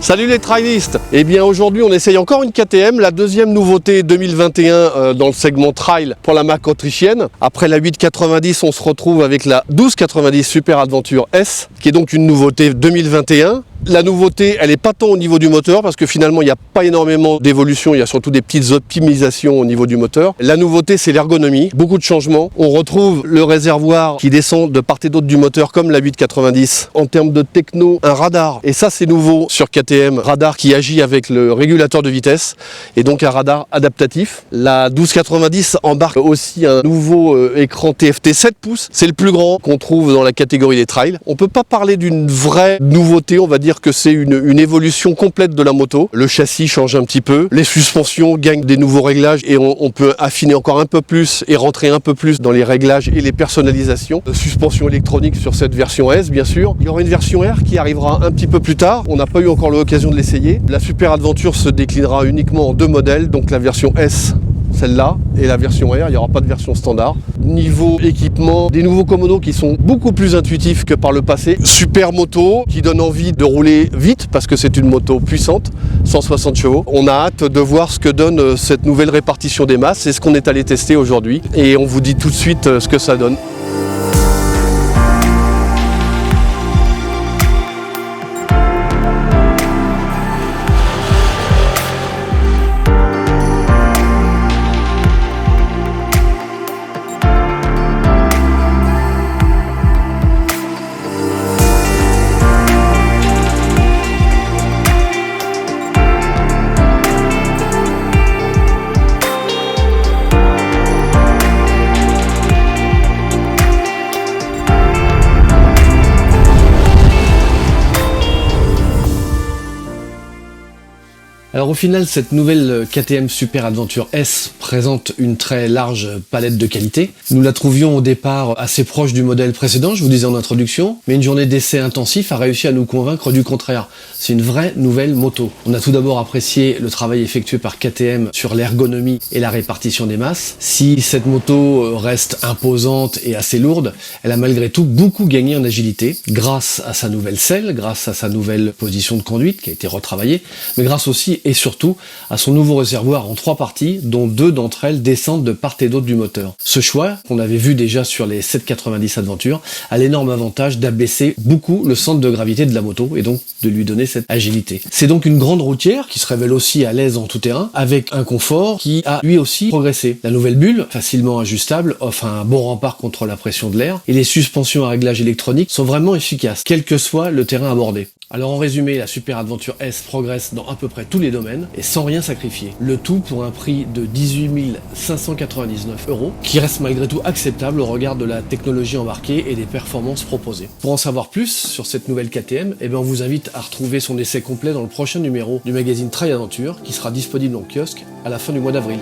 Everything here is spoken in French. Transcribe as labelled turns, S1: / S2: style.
S1: Salut les trailistes. Eh bien aujourd'hui on essaye encore une KTM, la deuxième nouveauté 2021 dans le segment trail pour la marque autrichienne. Après la 890 on se retrouve avec la 1290 Super Adventure S qui est donc une nouveauté 2021. La nouveauté, elle n'est pas tant au niveau du moteur parce que finalement il n'y a pas énormément d'évolution, il y a surtout des petites optimisations au niveau du moteur. La nouveauté c'est l'ergonomie, beaucoup de changements. On retrouve le réservoir qui descend de part et d'autre du moteur comme la 890. En termes de techno, un radar, et ça c'est nouveau sur KTM, radar qui agit avec le régulateur de vitesse et donc un radar adaptatif. La 1290 embarque aussi un nouveau écran TFT 7 pouces, c'est le plus grand qu'on trouve dans la catégorie des trails. On ne peut pas parler d'une vraie nouveauté, on va dire que c'est une évolution complète de la moto. Le châssis change un petit peu, les suspensions gagnent des nouveaux réglages et on peut affiner encore un peu plus et rentrer un peu plus dans les réglages et les personnalisations. Suspension électronique sur cette version S bien sûr. Il y aura une version R qui arrivera un petit peu plus tard, on n'a pas eu encore l'occasion de l'essayer. La Super Adventure se déclinera uniquement en deux modèles, donc la version S, celle-là, et la version R, il n'y aura pas de version standard. Niveau équipement, des nouveaux commandos qui sont beaucoup plus intuitifs que par le passé. Super moto qui donne envie de rouler vite parce que c'est une moto puissante, 160 chevaux. On a hâte de voir ce que donne cette nouvelle répartition des masses, c'est ce qu'on est allé tester aujourd'hui et on vous dit tout de suite ce que ça donne. Alors au final, cette nouvelle KTM Super Adventure S présente une très large palette de qualité. Nous la trouvions au départ assez proche du modèle précédent, je vous disais en introduction, mais une journée d'essai intensif a réussi à nous convaincre du contraire. C'est une vraie nouvelle moto. On a tout d'abord apprécié le travail effectué par KTM sur l'ergonomie et la répartition des masses. Si cette moto reste imposante et assez lourde, elle a malgré tout beaucoup gagné en agilité, grâce à sa nouvelle selle, grâce à sa nouvelle position de conduite qui a été retravaillée, mais grâce aussi et surtout à son nouveau réservoir en 3 parties, dont 2 d'entre elles descendent de part et d'autre du moteur. Ce choix, qu'on avait vu déjà sur les 790 Adventure, a l'énorme avantage d'abaisser beaucoup le centre de gravité de la moto et donc de lui donner cette agilité. C'est donc une grande routière qui se révèle aussi à l'aise en tout terrain, avec un confort qui a lui aussi progressé. La nouvelle bulle, facilement ajustable, offre un bon rempart contre la pression de l'air et les suspensions à réglage électronique sont vraiment efficaces, quel que soit le terrain abordé. Alors en résumé, la Super Adventure S progresse dans à peu près tous les domaines et sans rien sacrifier. Le tout pour un prix de 18 599 €, qui reste malgré tout acceptable au regard de la technologie embarquée et des performances proposées. Pour en savoir plus sur cette nouvelle KTM, on vous invite à retrouver son essai complet dans le prochain numéro du magazine Trail Adventure qui sera disponible en kiosque à la fin du mois d'avril.